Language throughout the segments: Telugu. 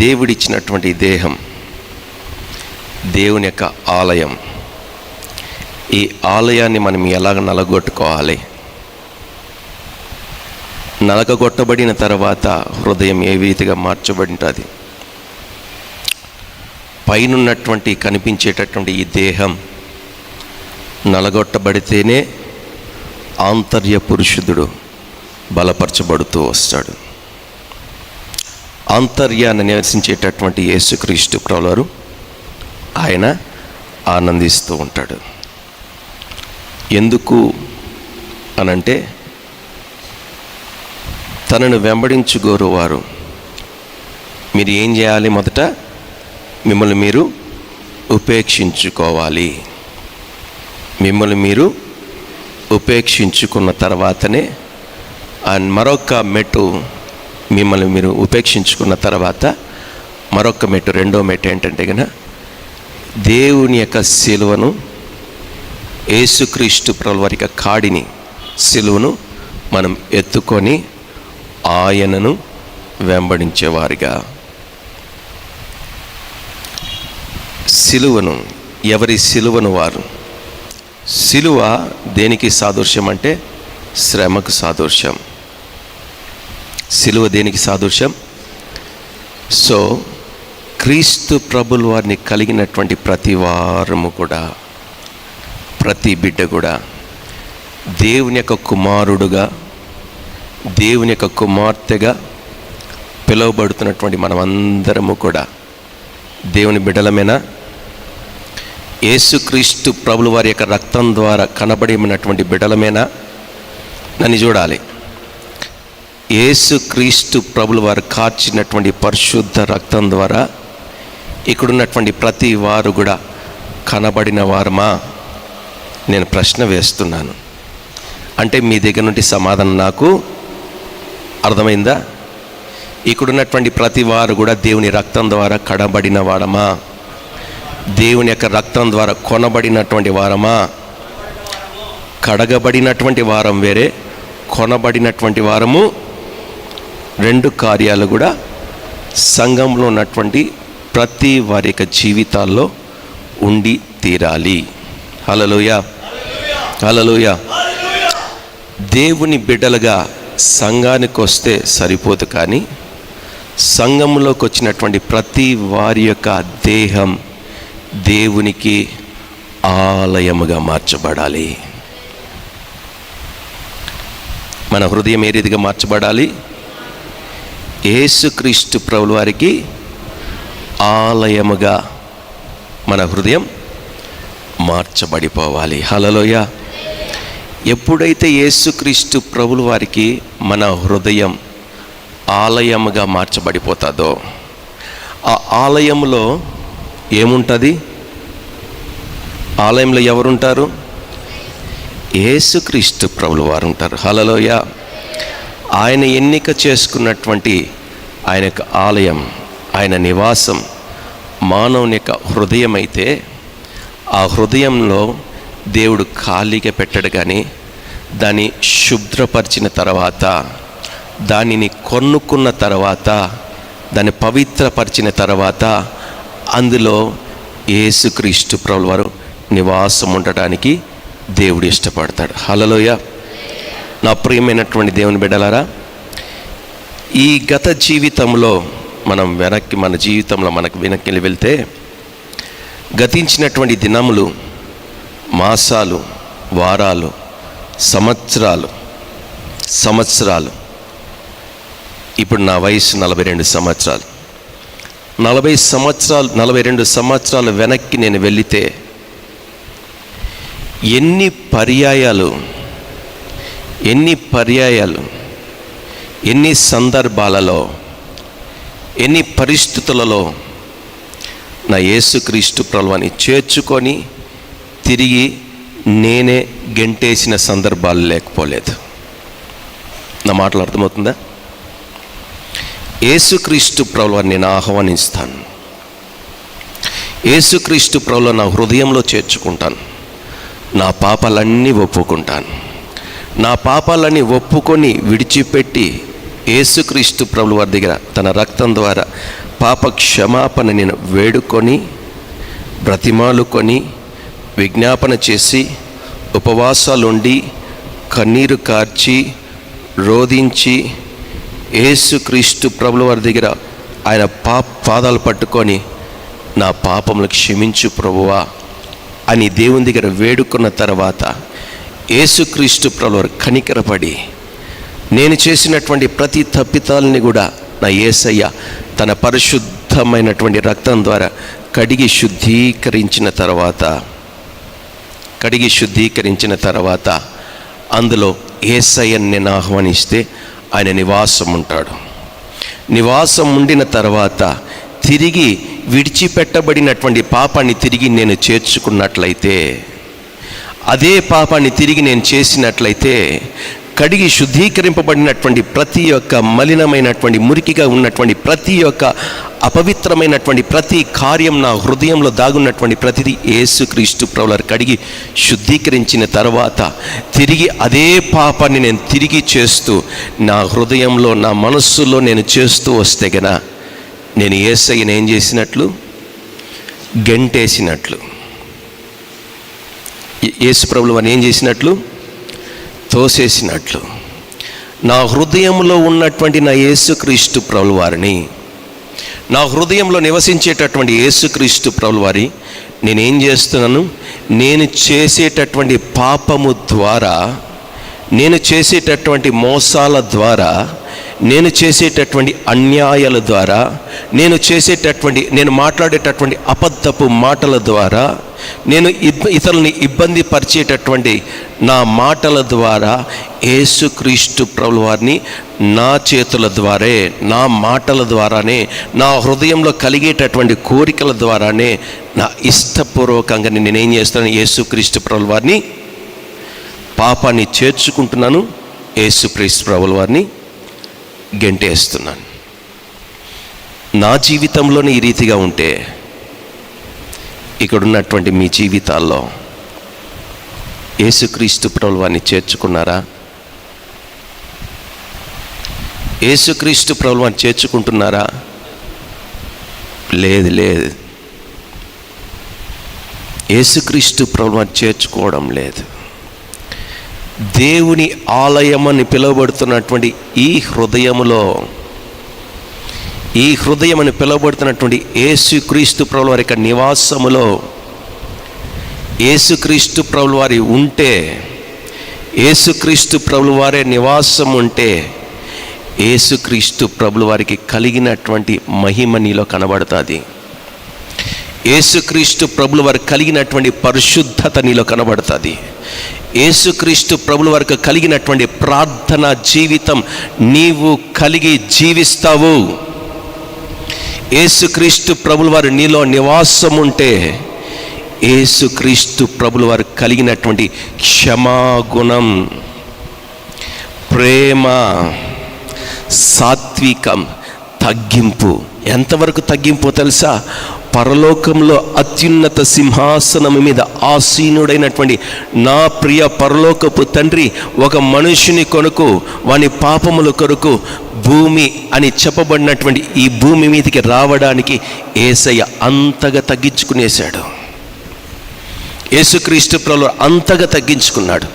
దేవుడిచ్చినటువంటి దేహం దేవుని యొక్క ఆలయం. ఈ ఆలయాన్ని మనం ఎలాగ నలగొట్టుకోవాలి? నలగొట్టబడిన తర్వాత హృదయం ఏ రీతిగా మార్చబడి ఉంటుంది? పైనున్నటువంటి కనిపించేటటువంటి ఈ దేహం నలగొట్టబడితేనే ఆంతర్య పురుషుడు బలపరచబడుతూ వస్తాడు. ఆంతర్యాన్ని నివసించేటటువంటి యేసుక్రీస్తు ప్రభువారు ఆయన ఆనందిస్తూ ఉంటాడు. ఎందుకు అనంటే, తనను వెంబడించుగోరువారు మీరు ఏం చేయాలి? మొదట మిమ్మల్ని మీరు ఉపేక్షించుకోవాలి. మిమ్మల్ని మీరు ఉపేక్షించుకున్న తర్వాతనే మరొక మెట్టు, మిమ్మల్ని మీరు ఉపేక్షించుకున్న తర్వాత మరొక మెట్టు, రెండో మెట్టు ఏంటంటే కనుక దేవుని యొక్క సిలువను, యేసుక్రీస్తు ప్రభువారి వారి యొక్క కాడిని, సిలువను మనం ఎత్తుకొని ఆయనను వెంబడించేవారిగా. సిలువను, ఎవరి సిలువను వారు. సిలువ దేనికి సాదృశ్యం అంటే శ్రమకు సాదృశ్యం. సిలువ దేనికి సాదృశ్యం? సో క్రీస్తు ప్రభుల వారిని కలిగినటువంటి ప్రతి వారము కూడా, ప్రతి బిడ్డ కూడా దేవుని యొక్క కుమారుడుగా, దేవుని యొక్క కుమార్తెగా పిలువబడుతున్నటువంటి మనమందరము కూడా దేవుని బిడ్డలమేనా? యేసుక్రీస్తు ప్రభుల వారి యొక్క రక్తం ద్వారా కనబడినటువంటి బిడ్డలమేనా? నన్ను చూడాలి. యేసుక్రీస్తు ప్రభుల వారు కార్చినటువంటి పరిశుద్ధ రక్తం ద్వారా ఇక్కడున్నటువంటి ప్రతి వారు కూడా కనబడిన వారమా? నేను ప్రశ్న వేస్తున్నాను. అంటే మీ దగ్గర నుండి సమాధానం నాకు అర్థమైందా? ఇక్కడున్నటువంటి ప్రతి వారు కూడా దేవుని రక్తం ద్వారా కడబడిన వారమా? దేవుని యొక్క రక్తం ద్వారా కొనబడినటువంటి వారమా? కడగబడినటువంటి వారం వేరే, కొనబడినటువంటి వారము. రెండు కార్యాలు కూడా సంఘంలో ఉన్నటువంటి ప్రతి వారి యొక్క జీవితాల్లో ఉండి తీరాలి. హల్లెలూయా, హల్లెలూయా. దేవుని బిడ్డలుగా సంఘానికి వస్తే సరిపోదు, కానీ సంఘంలోకి వచ్చినటువంటి ప్రతి వారి యొక్క దేహం దేవునికి ఆలయముగా మార్చబడాలి. మన హృదయం ఏ రీతిగా మార్చబడాలి? యేసుక్రీస్తు ప్రభుల వారికి ఆలయముగా మన హృదయం మార్చబడిపోవాలి. హల్లెలూయా. ఎప్పుడైతే యేసుక్రీస్తు ప్రభుల వారికి మన హృదయం ఆలయముగా మార్చబడిపోతుందో, ఆ ఆలయంలో ఏముంటుంది? ఆలయంలో ఎవరుంటారు? యేసుక్రీస్తు ప్రభుల వారు ఉంటారు. హల్లెలూయా. ఆయన ఎన్నిక చేసుకున్నటువంటి ఆయన యొక్క ఆలయం, ఆయన నివాసం మానవుని యొక్క హృదయం అయితే, ఆ హృదయంలో దేవుడు ఖాళీగా పెట్టడు, కానీ దాన్ని శుభ్రపరిచిన తర్వాత, దానిని కొనుక్కున్న తర్వాత, దాన్ని పవిత్రపరిచిన తర్వాత అందులో యేసుక్రీస్తు ప్రభుల వారు నివాసం ఉండటానికి దేవుడు ఇష్టపడతాడు. హల్లెలూయా. నా ప్రియమైనటువంటి దేవుని బిడ్డలారా, ఈ గత జీవితంలో మనం మన జీవితంలో మనకు వెనక్కి వెళ్తే, గతించినటువంటి దినములు, మాసాలు, వారాలు, సంవత్సరాలు. ఇప్పుడు నా వయసు 42 సంవత్సరాలు. 42 సంవత్సరాలు వెనక్కి నేను వెళితే ఎన్ని పర్యాయాలు, ఎన్ని సందర్భాలలో, ఎన్ని పరిస్థితులలో నా యేసుక్రీస్తు ప్రభువుని చేర్చుకొని తిరిగి నేనే గెంటేసిన సందర్భాలు లేకపోలేదు. నా మాటలు అర్థమవుతుందా? యేసుక్రీస్తు ప్రభువుని నేను ఆహ్వానిస్తాను. యేసుక్రీస్తు ప్రభువుని నా హృదయంలో చేర్చుకుంటాను. నా పాపాలన్నీ ఒప్పుకుంటాను. నా పాపాలన్నీ ఒప్పుకొని విడిచిపెట్టి యేసుక్రీస్తు ప్రభువు వారి దగ్గర తన రక్తం ద్వారా పాప క్షమాపణ నేను వేడుకొని, బ్రతిమాలుకొని, విజ్ఞాపన చేసి, ఉపవాసాలుండి, కన్నీరు కార్చి, రోదించి, యేసుక్రీస్తు ప్రభుల వారి దగ్గర ఆయన పాదాలు పట్టుకొని, నా పాపములు క్షమించు ప్రభువా అని దేవుని దగ్గర వేడుకున్న తర్వాత యేసుక్రీస్తు ప్రభుల వారు కనికరపడి, నేను చేసినటువంటి ప్రతి తప్పితాలని కూడా నా యేసయ్య తన పరిశుద్ధమైనటువంటి రక్తం ద్వారా కడిగి శుద్ధీకరించిన తర్వాత అందులో యేసయ్యని నేను ఆహ్వానిస్తే ఆయన నివాసం ఉంటాడు. నివాసం ఉండిన తర్వాత తిరిగి విడిచిపెట్టబడినటువంటి పాపాన్ని తిరిగి నేను చేర్చుకున్నట్లయితే, అదే పాపాన్ని తిరిగి నేను చేసినట్లయితే, కడిగి శుద్ధీకరింపబడినటువంటి ప్రతి ఒక్క మలినమైనటువంటి, మురికిగా ఉన్నటువంటి ప్రతి ఒక్క అపవిత్రమైనటువంటి ప్రతి కార్యం, నా హృదయంలో దాగున్నటువంటి ప్రతిదీ యేసుక్రీస్తు ప్రభువారు కడిగి శుద్ధీకరించిన తర్వాత తిరిగి అదే పాపాన్ని నేను తిరిగి చేస్తూ నా హృదయంలో, నా మనస్సులో నేను చేస్తూ వస్తే గన నేను యేసయ్యను ఏం చేసినట్లు? గెంటేసినట్లు. యేసు ప్రభువు వారిని ఏం చేసినట్లు? తోసేసినట్లు. నా హృదయంలో ఉన్నటువంటి నా యేసుక్రీస్తు ప్రభువు వారిని, నా హృదయంలో నివసించేటటువంటి యేసుక్రీస్తు ప్రభువు వారి నేనేం చేస్తున్నాను? నేను చేసేటటువంటి పాపము ద్వారా, నేను చేసేటటువంటి మోసాల ద్వారా, నేను చేసేటటువంటి అన్యాయాల ద్వారా, నేను మాట్లాడేటటువంటి అబద్ధపు మాటల ద్వారా, నేను ఇతరులని ఇబ్బంది పరిచేటటువంటి నా మాటల ద్వారా యేసుక్రీస్తు ప్రభువు వారిని నా చేతుల ద్వారే, నా మాటల ద్వారానే, నా హృదయంలో కలిగేటటువంటి కోరికల ద్వారానే, నా ఇష్టపూర్వకంగా నేనేం చేస్తాను? యేసుక్రీస్తు ప్రభువు వారిని పాపాన్ని చేర్చుకుంటున్నాను, యేసుక్రీస్తు ప్రభువు వారిని గెంటేస్తున్నాను. నా జీవితంలోనే ఈ రీతిగా ఉంటే ఇక్కడ ఉన్నటువంటి మీ జీవితాల్లో యేసుక్రీస్తు ప్రభువు వారిని చేర్చుకున్నారా? యేసుక్రీస్తు ప్రభువు వారిని చేర్చుకుంటున్నారా? లేదు. యేసుక్రీస్తు ప్రభువు వారిని చేర్చుకోవడం లేదు. దేవుని ఆలయమని పిలువబడుతున్నటువంటి ఈ హృదయమని పిలువబడుతున్నటువంటి యేసుక్రీస్తు ప్రభువు వారి యొక్క నివాసములో యేసుక్రీస్తు ప్రభువు వారి ఉంటే, యేసుక్రీస్తు ప్రభువు వారే నివాసం ఉంటే, యేసుక్రీస్తు ప్రభువు వారికి కలిగినటువంటి మహిమ నీలో కనబడుతుంది. యేసుక్రీస్తు ప్రభువు వారికి కలిగినటువంటి పరిశుద్ధత నీలో కనబడుతుంది. యేసుక్రీస్తు ప్రభువు వారికి కలిగినటువంటి ప్రార్థన జీవితం నీవు కలిగి జీవిస్తావు. యేసుక్రీస్తు ప్రభువు వారు నీలో నివాసం ఉంటే, యేసుక్రీస్తు ప్రభువు వారు కలిగినటువంటి క్షమాగుణం, ప్రేమ, సాత్వికం, తగ్గింపు. ఎంతవరకు తగ్గింపు తెలుసా? పరలోకంలో అత్యున్నత సింహాసనం మీద ఆసీనుడైనటువంటి నా ప్రియ పరలోకపు తండ్రి ఒక మనుషుని కొరకు, వాని పాపముల కొరకు భూమి అని చెప్పబడినటువంటి ఈ భూమి మీదకి రావడానికి యేసయ్య అంతగా తగ్గించుకునేశాడు. యేసుక్రీస్తు ప్రభువు అంతగా తగ్గించుకున్నాడు.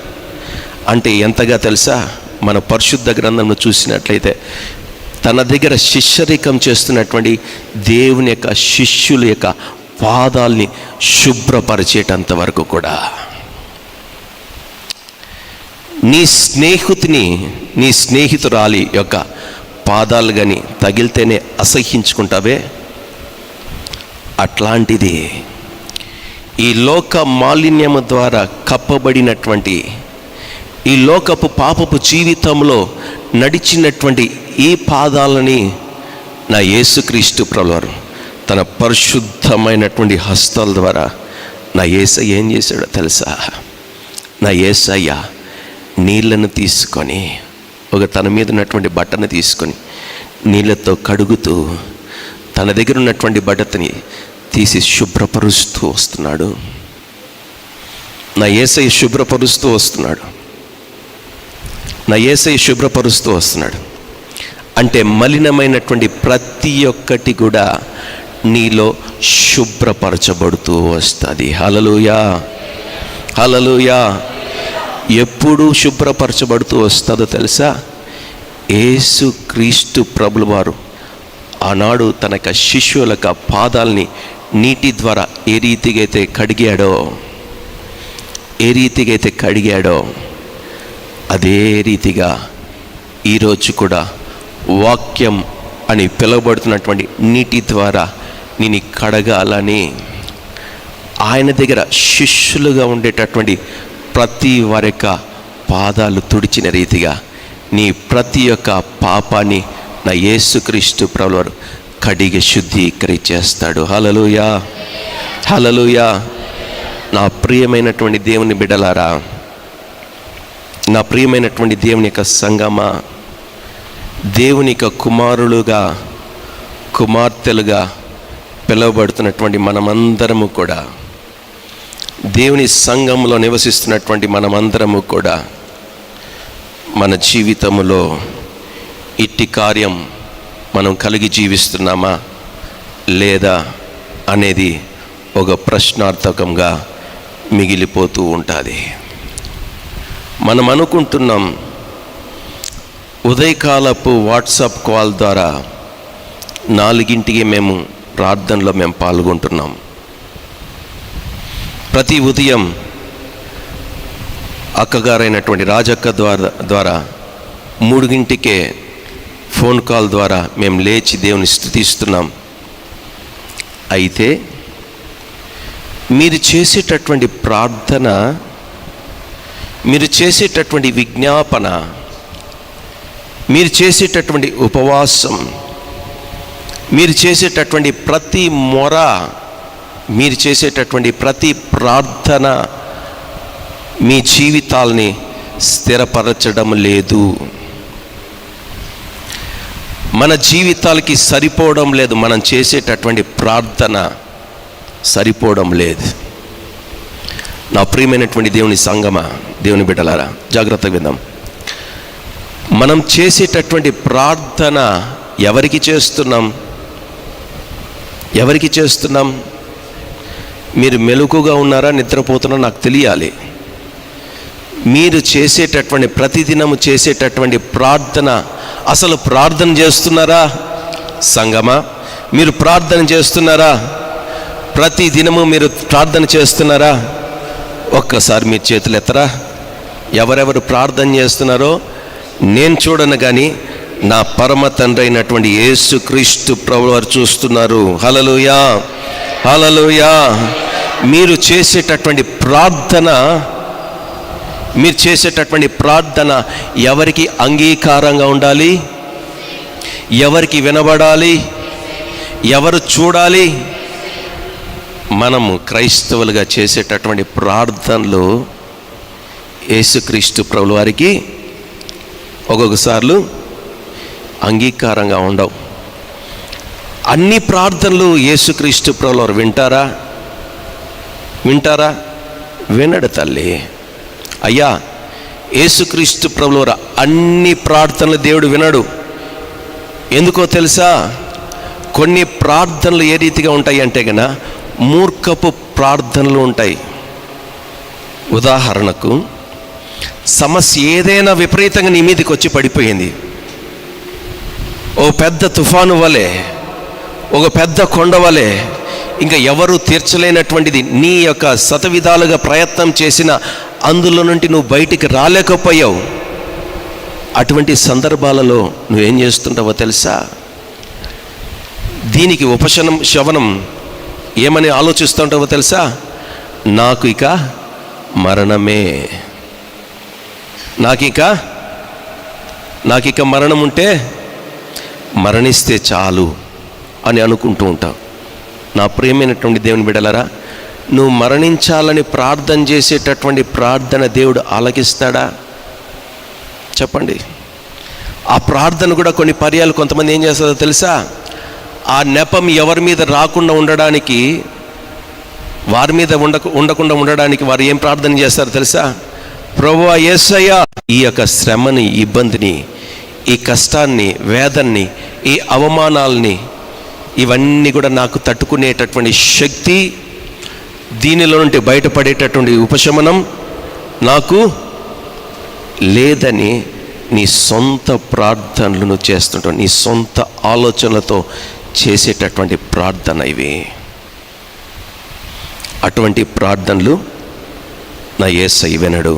అంటే ఎంతగా తెలుసా? మన పరిశుద్ధ గ్రంథంలో చూసినట్లయితే తన దగ్గర శిష్యరికం చేస్తున్నటువంటి దేవుని యొక్క శిష్యుల యొక్క పాదాల్ని శుభ్రపరిచేటంత వరకు కూడా. నీ స్నేహితురాలి యొక్క పాదాలు కానీ తగిలితేనే అసహ్యించుకుంటావే, అట్లాంటిది ఈ లోక మాలిన్యము ద్వారా కప్పబడినటువంటి, ఈ లోకపు పాపపు జీవితంలో నడిచినటువంటి ఈ పాదాలని నా యేసుక్రీస్తు ప్రభువారు తన పరిశుద్ధమైనటువంటి హస్తాల ద్వారా నా యేసయ్య ఏం చేశాడో తెలుసా? నా యేసయ్య నీళ్లను తీసుకొని, తన మీద ఉన్నటువంటి బట్టను తీసుకొని నీళ్ళతో కడుగుతూ తన దగ్గర ఉన్నటువంటి బట్టని తీసి శుభ్రపరుస్తూ వస్తున్నాడు. నా యేసయ్య శుభ్రపరుస్తూ వస్తున్నాడు. అంటే మలినమైనటువంటి ప్రతి ఒక్కటి కూడా నీలో శుభ్రపరచబడుతూ వస్తుంది. హల్లెలూయా, హల్లెలూయా. ఎప్పుడు శుభ్రపరచబడుతూ వస్తుందో తెలుసా? యేసు క్రీస్తు ప్రభుల వారు ఆనాడు తన యొక్క శిష్యుల యొక్క పాదాలని నీటి ద్వారా ఏ రీతిగా అయితే కడిగాడో అదే రీతిగా ఈరోజు కూడా వాక్యం అని పిలువబడుతున్నటువంటి నీటి ద్వారా నేను కడగాలని ఆయన దగ్గర శిష్యులుగా ఉండేటటువంటి ప్రతి వారి యొక్క పాదాలు తుడిచిన రీతిగా నీ ప్రతి ఒక్క పాపాన్ని నా యేసుక్రీస్తు ప్రభువు వారు కడిగి శుద్ధీకరించేస్తాడు. హల్లెలూయా, హల్లెలూయా. నా ప్రియమైనటువంటి దేవుని బిడ్డలారా, నా ప్రియమైనటువంటి దేవుని యొక్క సంగమా, దేవుని యొక్క కుమారులుగా కుమార్తెలుగా పిలువబడుతున్నటువంటి మనమందరము కూడా, దేవుని సంఘంలో నివసిస్తున్నటువంటి మనమందరము కూడా మన జీవితంలో ఇట్టి కార్యం మనం కలిగి జీవిస్తున్నామా లేదా అనేది ఒక ప్రశ్నార్థకంగా మిగిలిపోతూ ఉంటుంది. మనం అనుకుంటున్నాం ఉదయకాలపు వాట్సాప్ కాల్ ద్వారా 4ంటికి మేము ప్రార్థనలో పాల్గొంటున్నాం. ప్రతి ఉదయం అక్కగారైనటువంటి రాజక్క ద్వారా 3ంటికే ఫోన్ కాల్ ద్వారా మేము లేచి దేవుని స్తుతిస్తున్నాం. అయితే మీరు చేసేటటువంటి ప్రార్థన, మీరు చేసేటటువంటి విజ్ఞాపన, మీరు చేసేటటువంటి ఉపవాసం, మీరు చేసేటటువంటి ప్రతి మొర, మీరు చేసేటటువంటి ప్రతి ప్రార్థన మీ జీవితాల్ని స్థిరపరచడం లేదు. మన జీవితాలకి సరిపోవడం లేదు. మనం చేసేటటువంటి ప్రార్థన సరిపోవడం లేదు. నా ప్రియమైనటువంటి దేవుని సంగమా, దేవుని బిడ్డలారా, జాగ్రత్తగా విందాం. మనం చేసేటటువంటి ప్రార్థన ఎవరికి చేస్తున్నాం? ఎవరికి చేస్తున్నాం? మీరు మెలకుగా ఉన్నారా, నిద్రపోతున్నారా నాకు తెలియాలి. మీరు చేసేటటువంటి ప్రతిదినము చేసేటటువంటి ప్రార్థన, అసలు ప్రార్థన చేస్తున్నారా? సంగమా, మీరు ప్రార్థన చేస్తున్నారా? ప్రతి దినము మీరు ప్రార్థన చేస్తున్నారా? ఒక్కసారి మీరు చేతులు ఎత్తరా. ఎవరెవరు ప్రార్థన చేస్తున్నారో నేను చూడను కానీ నా పరమ తండ్రి అయినటువంటి యేసుక్రీస్తు ప్రభువు వారు చూస్తున్నారు. హల్లెలూయా, హల్లెలూయా. మీరు చేసేటటువంటి ప్రార్థన ఎవరికి అంగీకారంగా ఉండాలి? ఎవరికి వినబడాలి? ఎవరు చూడాలి? మనము క్రైస్తవులుగా చేసేటటువంటి ప్రార్థనలు యేసుక్రీస్తు ప్రభువు వారికి ఒక్కొక్కసార్లు అంగీకారంగా ఉండవు. అన్ని ప్రార్థనలు యేసుక్రీస్తు ప్రభువు వారు వింటారా? వినడు తల్లి. అయ్యా, యేసుక్రీస్తు ప్రభువు వారు అన్ని ప్రార్థనలు దేవుడు వినడు. ఎందుకో తెలుసా? కొన్ని ప్రార్థనలు ఏ రీతిగా ఉంటాయి అంటే గన మూర్ఖపు ప్రార్థనలు ఉంటాయి. ఉదాహరణకు, సమస్య ఏదైనా విపరీతంగా నీ మీదకి వచ్చి పడిపోయింది. ఓ పెద్ద తుఫాను వలె, ఒక పెద్ద కొండ వలె, ఇంకా ఎవరు తీర్చలేనటువంటిది. నీ యొక్క శతవిధాలుగా ప్రయత్నం చేసిన అందులో నుండి నువ్వు బయటికి రాలేకపోయావు. అటువంటి సందర్భాలలో నువ్వేం చేస్తుంటావో తెలుసా? దీనికి శవనం ఏమని ఆలోచిస్తుంటావో తెలుసా? నాకు ఇక మరణమే, నాకిక మరణం ఉంటే మరణిస్తే చాలు అని అనుకుంటూ ఉంటావు. నా ప్రియమైనటువంటి దేవుని బిడ్డలారా, నువ్వు మరణించాలని ప్రార్థన చేసేటటువంటి ప్రార్థన దేవుడు ఆలకిస్తాడా? చెప్పండి. ఆ ప్రార్థన కూడా కొన్ని పర్యాలు కొంతమంది ఏం చేస్తారో తెలుసా? ఆ నెపం ఎవరి మీద రాకుండా ఉండడానికి, వారి మీద ఉండకుండా ఉండడానికి వారు ఏం ప్రార్థన చేస్తారో తెలుసా? ప్రభువా యేసయ్యా, ఈ యొక్క శ్రమని, ఇబ్బందిని ఈ కష్టాన్ని, వేదన్ని, ఈ అవమానాల్ని, ఇవన్నీ కూడా నాకు తట్టుకునేటటువంటి శక్తి, దీనిలో నుండి బయటపడేటటువంటి ఉపశమనం నాకు లేదని నీ సొంత ప్రార్థనలను చేస్తుంటావు. నీ సొంత ఆలోచనలతో చేసేటటువంటి ప్రార్థన ఇవి. అటువంటి ప్రార్థనలు నా యేసయ్య వినడు.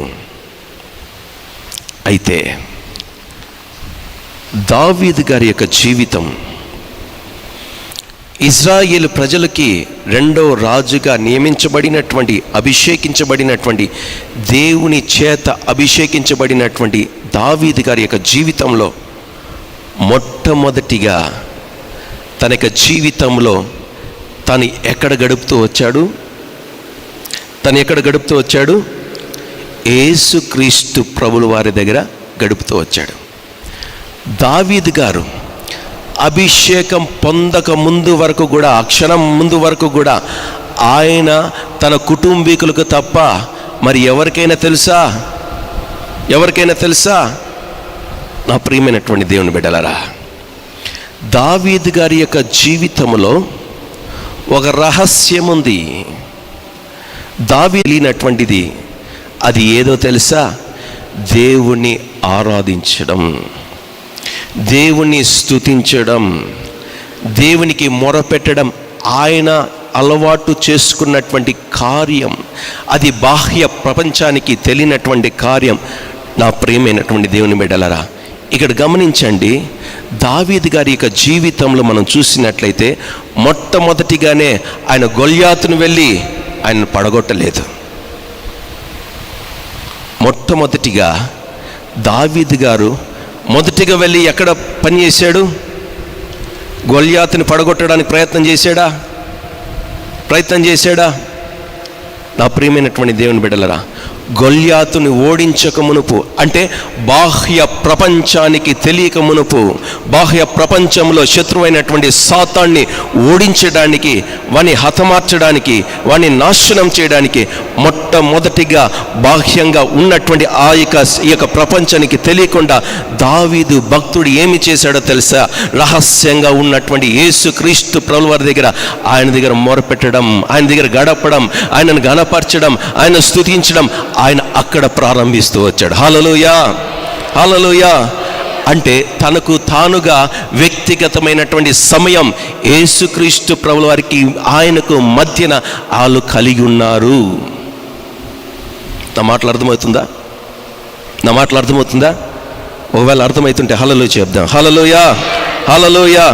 అయితే దావీదు గారి యొక్క జీవితం ఇజ్రాయేలు ప్రజలకి రెండో రాజుగా నియమించబడినటువంటి, అభిషేకించబడినటువంటి, దేవుని చేత అభిషేకించబడినటువంటి దావీదు గారి యొక్క జీవితంలో మొట్టమొదటిగా తన యొక్క జీవితంలో తను ఎక్కడ గడుపుతూ వచ్చాడు? యేసుక్రీస్తు ప్రభుల వారి దగ్గర గడుపుతూ వచ్చాడు. దావీదు గారు అభిషేకం పొందక ముందు వరకు కూడా, ఆ క్షణం ముందు వరకు కూడా ఆయన తన కుటుంబీకులకు తప్ప మరి ఎవరికైనా తెలుసా? నా ప్రియమైనటువంటి దేవుని బిడ్డలారా, దావీదు గారి యొక్క జీవితంలో ఒక రహస్యం ఉంది. దావీదునటువంటిది అది ఏదో తెలుసా? దేవుణ్ణి ఆరాధించడం, దేవుణ్ణి స్తుతించడం, దేవునికి మొరపెట్టడం ఆయన అలవాటు చేసుకున్నటువంటి కార్యం. అది బాహ్య ప్రపంచానికి తెలియనటువంటి కార్యం. నా ప్రియమైనటువంటి దేవుని బిడ్డలారా, ఇక్కడ గమనించండి, దావీదు గారి యొక్క జీవితంలో మనం చూసినట్లయితే మొట్టమొదటిగానే ఆయన గొల్యాతును వెళ్ళి ఆయనను పడగొట్టలేదు. మొట్టమొదటిగా దావీదు గారు మొదటిగా వెళ్ళి ఎక్కడ పని చేశాడు? గొల్యాతుని పడగొట్టడానికి ప్రయత్నం చేశాడా? నా ప్రియమైనటువంటి దేవుని బిడ్డలరా, గొల్యాతుని ఓడించక మునుపు, అంటే బాహ్య ప్రపంచానికి తెలియక మునుపు, బాహ్య ప్రపంచంలో శత్రువైనటువంటి సాతాన్ని ఓడించడానికి, వాని హతమార్చడానికి, వాని నాశనం చేయడానికి మొట్టమొదటిగా బాహ్యంగా ఉన్నటువంటి ఈ యొక్క ప్రపంచానికి తెలియకుండా దావీదు భక్తుడు ఏమి చేశాడో తెలుసా? రహస్యంగా ఉన్నటువంటి యేసుక్రీస్తు ప్రభుల వారి దగ్గర, ఆయన దగ్గర మొరపెట్టడం, ఆయన దగ్గర గడపడం, ఆయనను గణపరచడం, ఆయన స్తుతించడం ఆయన అక్కడ ప్రారంభిస్తూ వచ్చాడు. హల్లెలూయా. అంటే తనకు తానుగా వ్యక్తిగతమైనటువంటి సమయం యేసుక్రీస్తు ప్రభుల వారికి ఆయనకు మధ్యన వాళ్ళు కలిగి ఉన్నారు. నా మాటలు అర్థమవుతుందా? ఒకవేళ అర్థమవుతుంటే హల్లెలూయా చెప్దాం. హల్లెలూయా.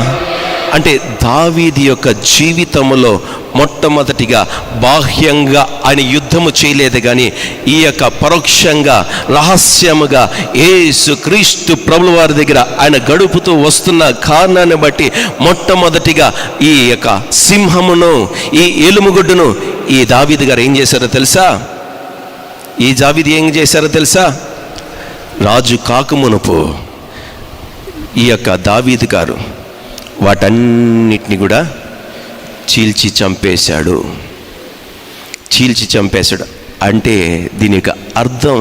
అంటే దావీదు యొక్క జీవితంలో మొట్టమొదటిగా బాహ్యంగా ఆయన యుద్ధము చేయలేదు, కానీ ఈ యొక్క పరోక్షంగా, రహస్యముగా యేసుక్రీస్తు ప్రభుల వారి దగ్గర ఆయన గడుపుతూ వస్తున్న కారణాన్ని బట్టి మొట్టమొదటిగా ఈ యొక్క సింహమును, ఈ ఎలుముగొడ్డును ఈ దావీదు గారు ఏం చేశారో తెలుసా? రాజు కాకమునుపు ఈ యొక్క దావీదు గారు వాటన్నిటిని కూడా చీల్చి చంపేశాడు. అంటే దీని యొక్క అర్థం,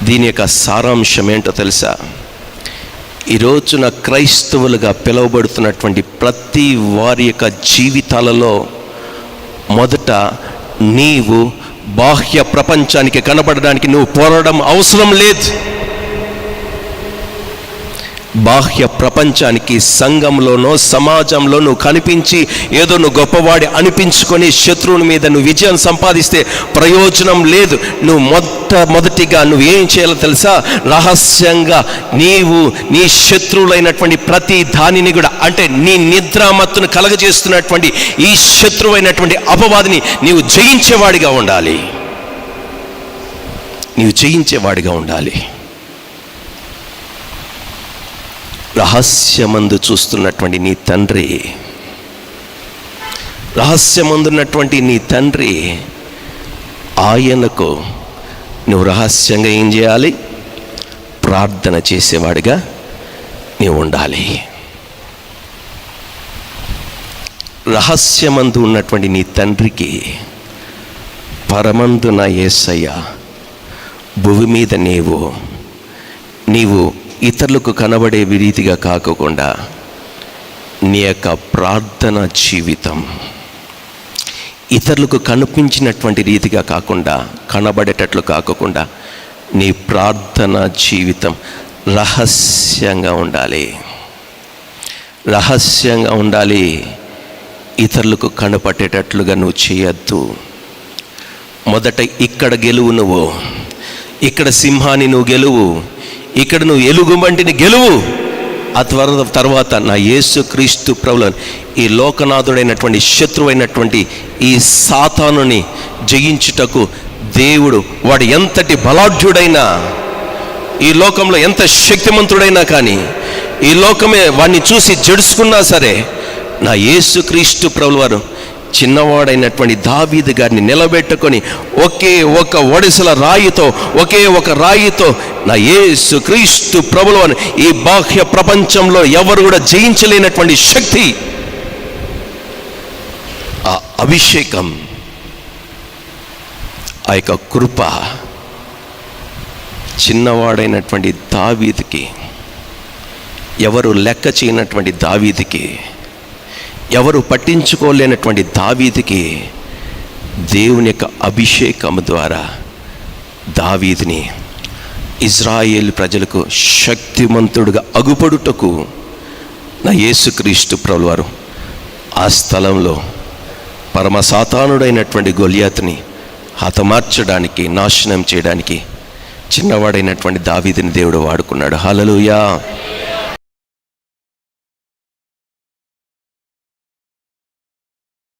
దీని యొక్క సారాంశం ఏంటో తెలుసా? ఈరోజున క్రైస్తవులుగా పిలువబడుతున్నటువంటి ప్రతి వారి యొక్క జీవితాలలో మొదట నీవు బాహ్య ప్రపంచానికి కనబడడానికి నువ్వు పోరాడడం అవసరం లేదు. బాహ్య ప్రపంచానికి, సంఘంలోనో సమాజంలో నువ్వు కనిపించి ఏదో నువ్వు గొప్పవాడి అనిపించుకొని శత్రువుని మీద నువ్వు విజయం సంపాదిస్తే ప్రయోజనం లేదు. నువ్వు మొట్టమొదటిగా నువ్వు ఏం చేయాలో తెలుసా? రహస్యంగా నీవు నీ శత్రువులైనటువంటి ప్రతి దానిని కూడా, అంటే నీ నిద్రామత్తును కలగజేస్తున్నటువంటి ఈ శత్రువైనటువంటి అపవాదిని నీవు జయించేవాడిగా ఉండాలి. రహస్యమందు చూస్తున్నటువంటి నీ తండ్రి, రహస్యమందున్నటువంటి నీ తండ్రి, ఆయనకు నువ్వు రహస్యంగా ఏం చేయాలి? ప్రార్థన చేసేవాడిగా నీవు ఉండాలి. రహస్యమందు ఉన్నటువంటి నీ తండ్రికి పరమందున యేసయ్య భూమి మీద నీవు ఇతరులకు కనబడే రీతిగా కాకుండా నీ యొక్క ప్రార్థన జీవితం ఇతరులకు కనిపించినటువంటి రీతిగా కాకుండా, కనబడేటట్లు కాకుండా నీ ప్రార్థన జీవితం రహస్యంగా ఉండాలి. రహస్యంగా ఉండాలి. ఇతరులకు కనపడేటట్లుగా నువ్వు చేయొద్దు. మొదట ఇక్కడ గెలువు, నువ్వు ఇక్కడ సింహాన్ని నువ్వు గెలువు, ఇక్కడ నువ్వు ఎలుగుబంటిని గెలువు. ఆ తర్వాత నా యేసుక్రీస్తు ప్రభువును, ఈ లోకనాథుడైనటువంటి శత్రువైనటువంటి ఈ సాతానుని జయించుటకు దేవుడు, వాడు ఎంతటి బలాఢ్యుడైనా, ఈ లోకంలో ఎంత శక్తిమంతుడైనా కానీ, ఈ లోకమే వాడిని చూసి జడుచుకున్నా సరే, నా యేసుక్రీస్తు ప్రభువు వారు చిన్నవాడైనటువంటి దావీదు గారిని నిలబెట్టుకొని ఒకే ఒక ఒడిసెల రాయితో, ఒకే ఒక రాయితో నా యేసుక్రీస్తు ప్రభువు వారు ఈ బాహ్య ప్రపంచంలో ఎవరు కూడా జయించలేనటువంటి శక్తి, ఆ అభిషేకం, ఆ యొక్క కృప చిన్నవాడైనటువంటి దావీదుకి, ఎవరు లెక్క చేయనటువంటి దావీదుకి, ఎవరు పట్టించుకోలేనటువంటి దావీదుకి దేవుని యొక్క అభిషేకం ద్వారా దావీదుని ఇజ్రాయేల్ ప్రజలకు శక్తిమంతుడుగా అగుపడుటకు నా యేసుక్రీస్తు ప్రభువు వారు ఆ స్థలంలో పరమ సాతానుడైనటువంటి గొలియాతుని హతమార్చడానికి, నాశనం చేయడానికి చిన్నవాడైనటువంటి దావీదుని దేవుడు వాడుకున్నాడు. హల్లెలూయా.